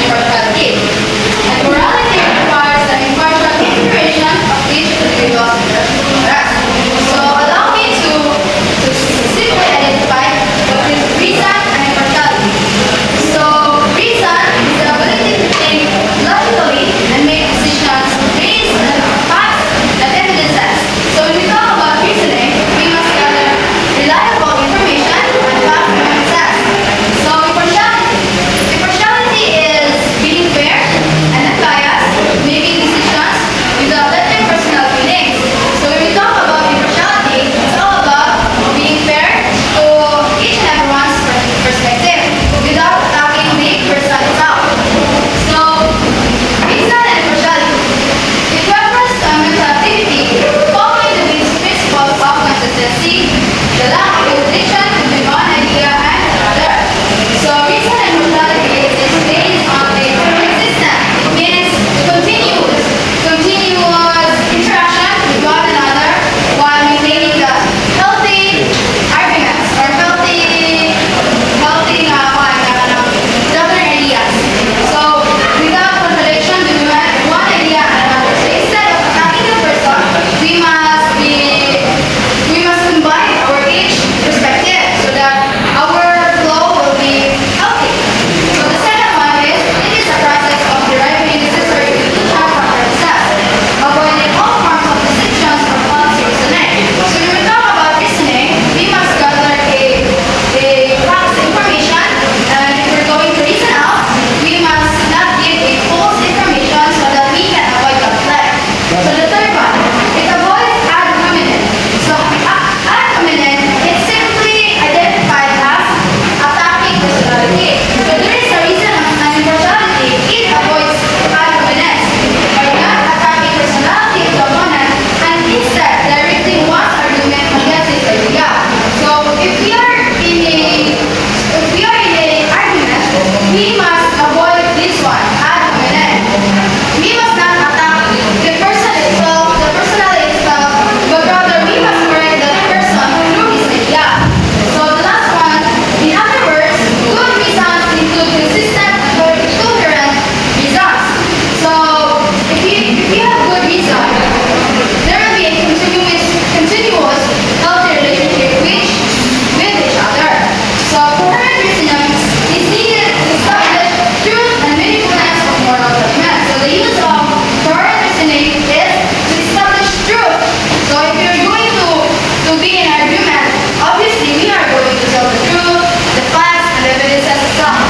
impartiality. And morality requires the impartial consideration of each individual interest. So allow me to simply identify what is reason and impartiality. So reason is the ability to think logically and make decisions based on facts and evidences. So when we talk about reasoning, we must gather reliable information and facts and evidences. So impartiality is being fair and unbiased, making decisions without letting personal feelings. So when we talk about impartiality, it's all about being fair to each and everyone's perspective without attacking the person itself. So reason and impartiality. It refers to a mental activity following the basic principles of consistency, the lack of contradiction between one idea and another. So reason and impartiality is based on a consistent, means continuous interaction with one another while maintaining the healthy arguments or healthy gathering ideas. So without contradiction between one idea and another. So instead of attacking the person, we must combine our each perspective so that our flow will be healthy. So the second one is it is a process of deriving necessary conclusions from our process, avoiding all forms of distinctions or false reasoning. So when we talk about reasoning, we must gather a facts information, and if we're going to reason out, we must not give a false information so that we can avoid conflict. So the third one, it avoids ad hominem. So ad hominem is simply identified as attacking personality. So there is a reason and impartiality. It avoids ad hominem by not attacking personality of the opponent and instead directing one's argument against his idea. So if we are in a argument, we must avoid this one, ad hominem. We must not attack the person itself, the personality itself, but rather we must correct the person through his idea. So the last one, in other words, good reasons include consistent and coherent reasons. So if you have good reason, there will be a continuous healthy relationship with each other. So coherent reasoning is needed to establish truth and meaningfulness of moral judgment. So the use of coherent reasoning is to establish truth. So if you're going to be in an argument, obviously we are going to tell the truth, the facts, and the evidences itself.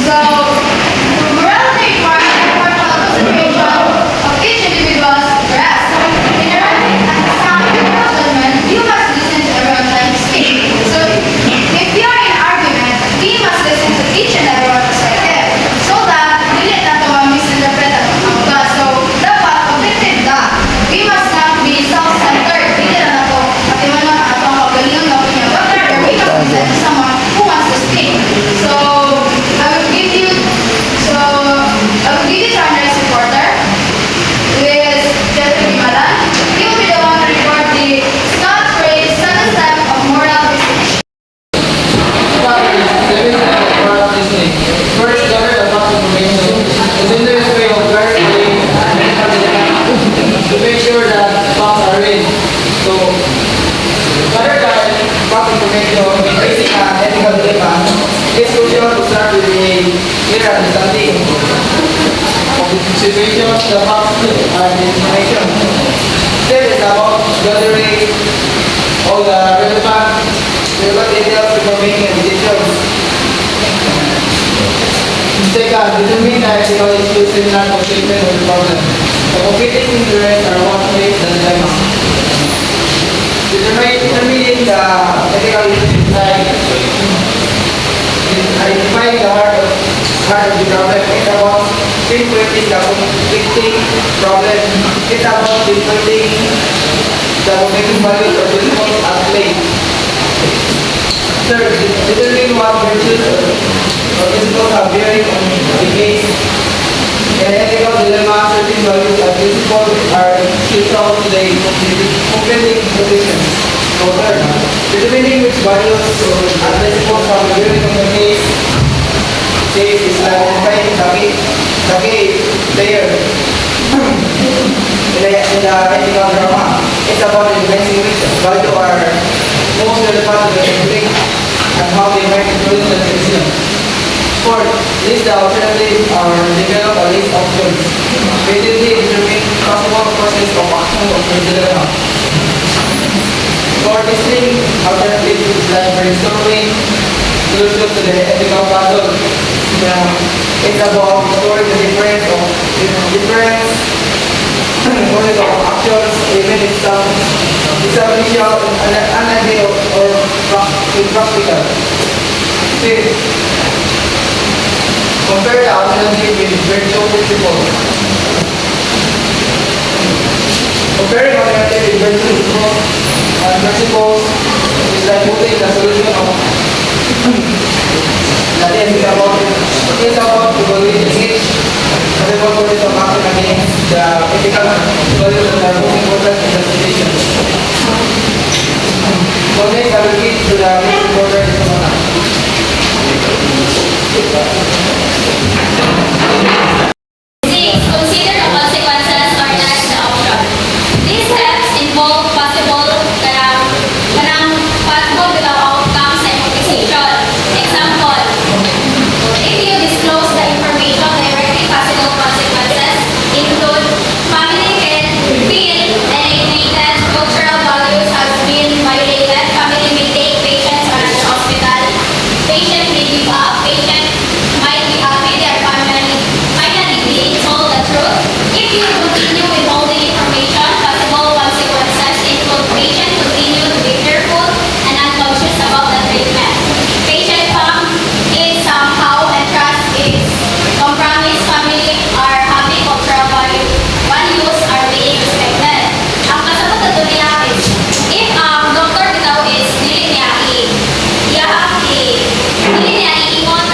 So morality requires impartial consideration of each individual's interest. In arriving at a sound moral judgment, you must listen to everyone trying to speak. So if we are in an argument, we must listen to each and everyone's perspective so that dili nato ma-misinterpret ang mga. So dapat objective na. We must not be self-centered. Dili na nato atiman ang atong pagalingon na opinion. But rather, we must listen to someone who wants to speak. So I will give you to our next reporter, who is Jeffrey Malan. He will be the one to report the Scott Frey 7 step of moral reasoning. First, gather the facts information. The simplest way of verifying to make sure that facts are real. So, gather the fact information in basic ethical dilemma. It's crucial to start with a clear understanding of the situation, the facts, and the information. Then it's about gathering all the relevant details before making a decision. Second, determine the ethical issues similar to statement of the problem. The competing interests are what makes the dilemma. Determining the ethical issues like identifying the heart of the problem. It's about pinpointing the conflicting problem. It's about pinpointing the cognitive values or principles at play. Third, determine what virtues or principles are bearing on the case. In an ethical dilemma, certain values and principles are crucial to the conflicting positions. So third, determining which values and principles are bearing on the case is identifying the the ethical drama. It's about advancing which value are most relevant to the conflict and how they might influence the decision. Fourth, list the alternatives or develop a list of options. Creatively determine possible courses of action of the dilemma. For listing alternatives like brainstorming solutions to the ethical puzzle. It's about exploring the difference courses of actions, even if some is initial and unideal or impractical. Fifth, compare the alternative with virtual principles. Comparing alternative with virtual principles is like putting the solution of that is about evaluating each possible course of action against the ethical values that are most important in the situation. So next, I will get to the most important information. Six, consider the consequences or test the option. These steps involve possible outcomes and motivation. Example, if you disclose the information directly, possible consequences include family can feel alienated, cultural values has been violated, family may take patients out of the hospital, patient may give up, patient might be happy their family finally being told the truth. If you continue withholding information, possible consequences include patient continue to be fearful and unconscious about the treatment. Patient farm is somehow and trust is compromised, family are happy, cultural values are being respected. Ang kasabot na ito nila is, if ang doktor bitaw is dili niya iingon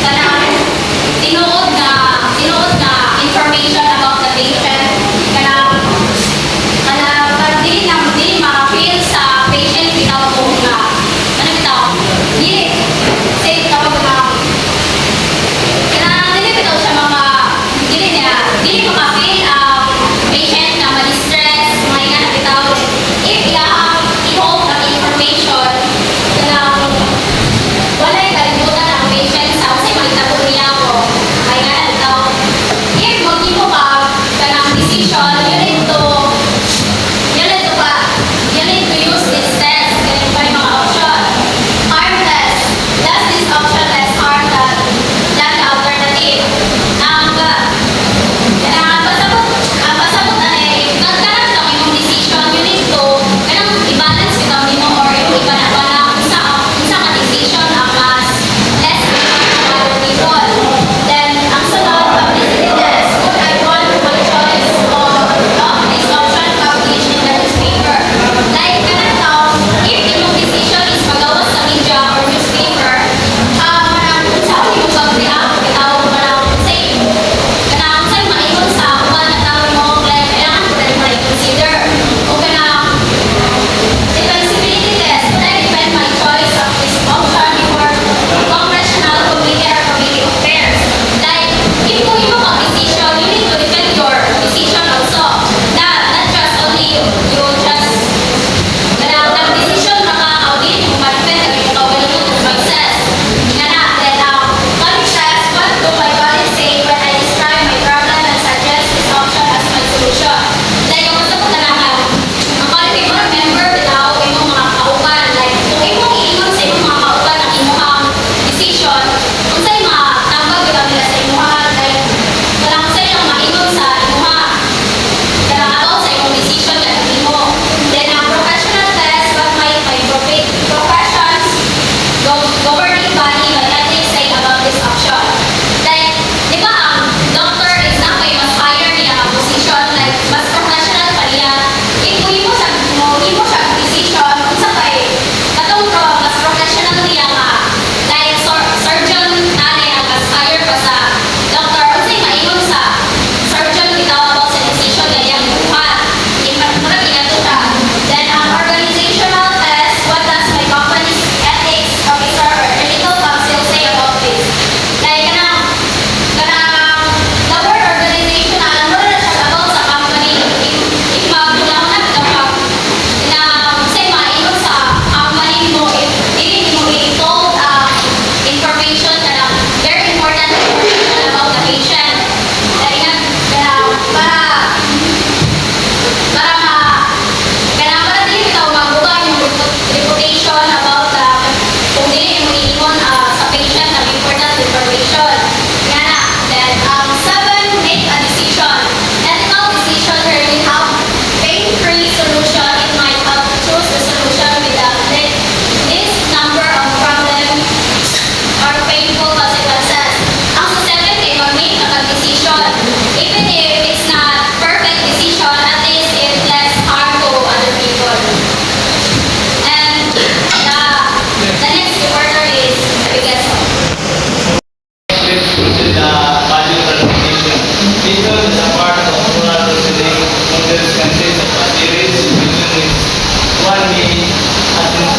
kanang tinuod na information about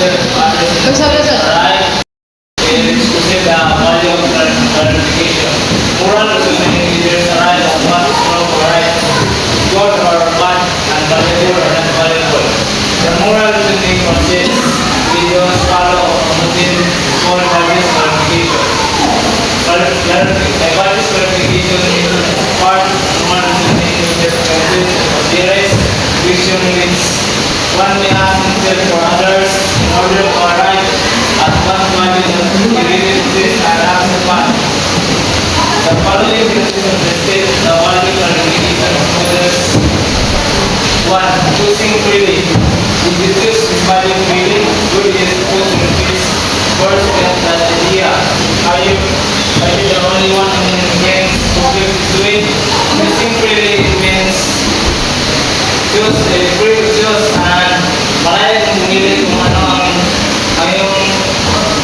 yourself to others in the right. It is to say the value of clarification. Moral reasoning leaders arise on what is wrong or right, good or bad, and valuable or not valuable. The moral reasoning consists we don't follow within small values clarification. Values clarification is part of moral reasoning that consists of theories, vision which one may ask himself for others in order to arrive at what value that related to this and acts upon. The following criticism states the value clarification of others. 1. Choosing freely. We discuss this value freely. Good is put in place. First, get that idea. Are you the only one against who feels this way? Choosing freely means choose a free choose and malaya kung pumili kung ano ang iyong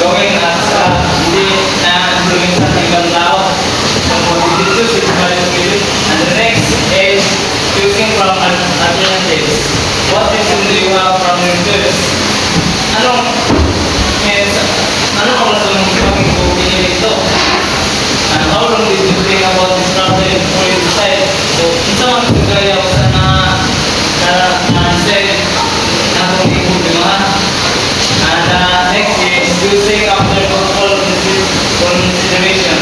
gawin at sa hindi na influence sa ibang tao. So, we choose this value freely. And the next is choosing from alternatives. What reason do you have from your choice? Anong rason bakit ko pinili ito? And how long did you think about this problem before you decide? So, ito ang kagaya ko sa na-said na kung ikutumahan. And next is choosing after thoughtful consideration.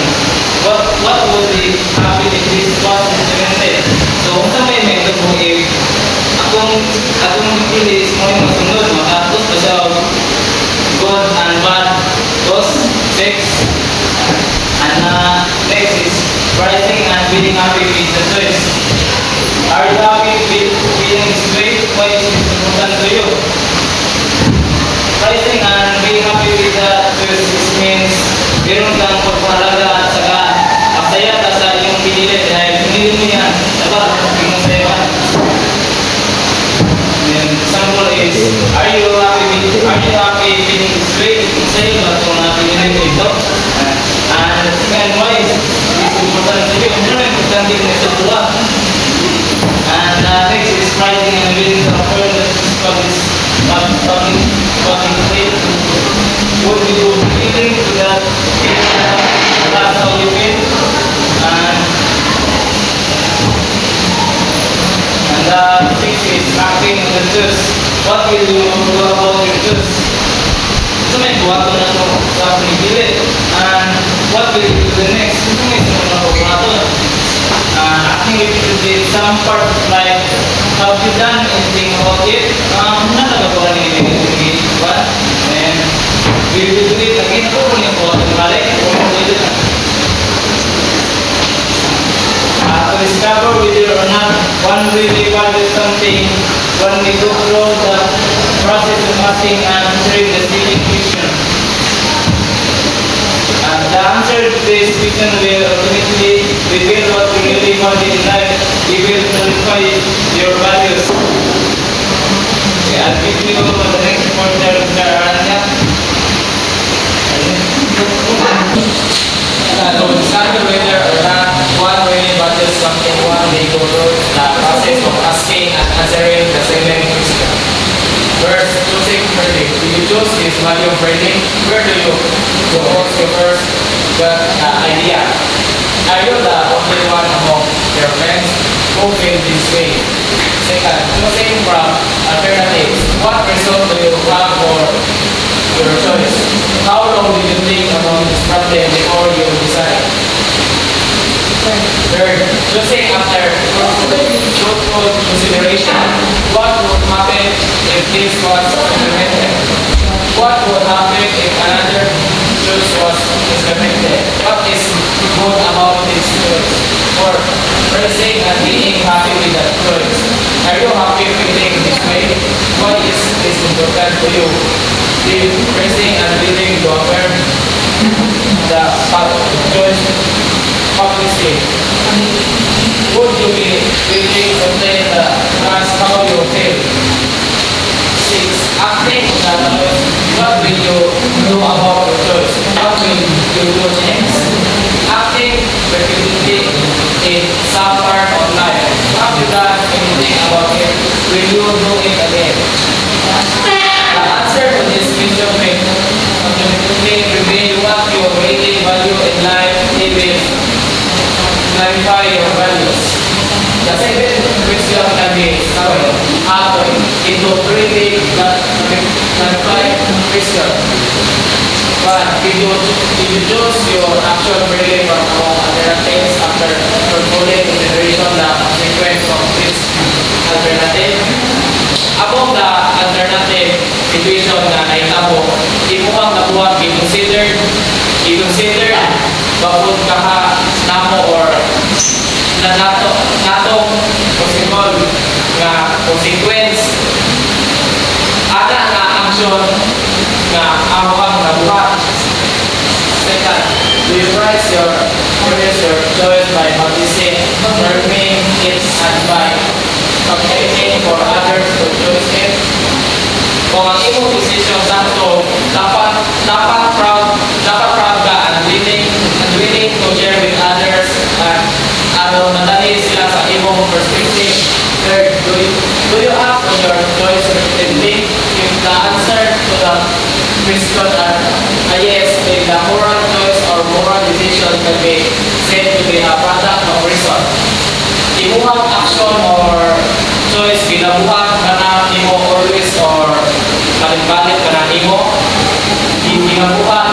What would be happy if this was implemented? So, kung sa may ito po akong pili is mo yung masunod, makatapos pa siya good and bad, those fix. And next is pricing and being happy with the choice. Are you happy with being straight? Why is it important to you? Pricing and being happy with the choice means meron kang pagpahalaga at saka masaya ka sa iyong pinili dahil pinili mo yan. Diba? Pinasaya ka. Example is, are you happy being straight? Say, but kung napinili mo ito. And second, why is it important to you? Ano important din sa tuwa? And next is pricing and willing to afford that public state. Would you be willing to that that's how you feel? And six is acting on the choice. What will you do about your choice? Ito may buhat ko na ito sa pinipili. And what will you do the next? Ito may sumunod ako ito. Acting with some part like, have you done anything about it? Nalagawa niya yung what? And will you do it again? Ako kung yung buhat ng balik, to discover whether or not one really values something, one may go through the process of asking and answering the seeming question. The answer to this question will ultimately reveal what you really value in life. It will clarify your values. Okay, I'll give you the next pointer, Mr. Aranya. To discover whether or not one really values something, one may go through the process of asking and answering the same question. First, choosing verdict. Do you choose this value of verdict? Where do you propose your first idea? Are you the only one among your friends who feel this way? Second, choosing from alternatives. What result do you have for your choice? How long did you think about this problem before you decide? Third, choosing after truthful consideration. What would happen if this was implemented? What would happen if another choice was implemented? What is good about this choice? Or praising and being happy with that choice. Are you happy feeling this way? Why is this important to you? Did praising and willing to affirm the choice publicly? Would you be willing to take the trust how you feel? 6. Acting on the choice. What will you do about your choice? What will you do next? Acting repeatedly in some part of life. Have you done anything about it? Will you do it again? The answer to this question creating value in life, it will clarify your values. The second question can be into three big clarified questions. One, if you choose your actual belief from among alternatives after portfolio consideration the consequence of this alternative. Among the alternative situation na naitabo, imuhang nabuhat i-consider bakit kaha namo or na natong possible nga consequence ana nga action nga among nabuhat. Second, do you price your choice by noticing, observing it, and by communicating for others to choose it? Kung ang imong decision sakto, dapat proud ka and willing to share with others at madali sila sa imong perspective. Third, do you act on your choice repeatedly? If the answer to the question a yes, then the moral choice or moral decision can be said to be a product of reason. Imuhang action or choice ginabuhat ka na imo always or balik-balik ka na imo ginabuhat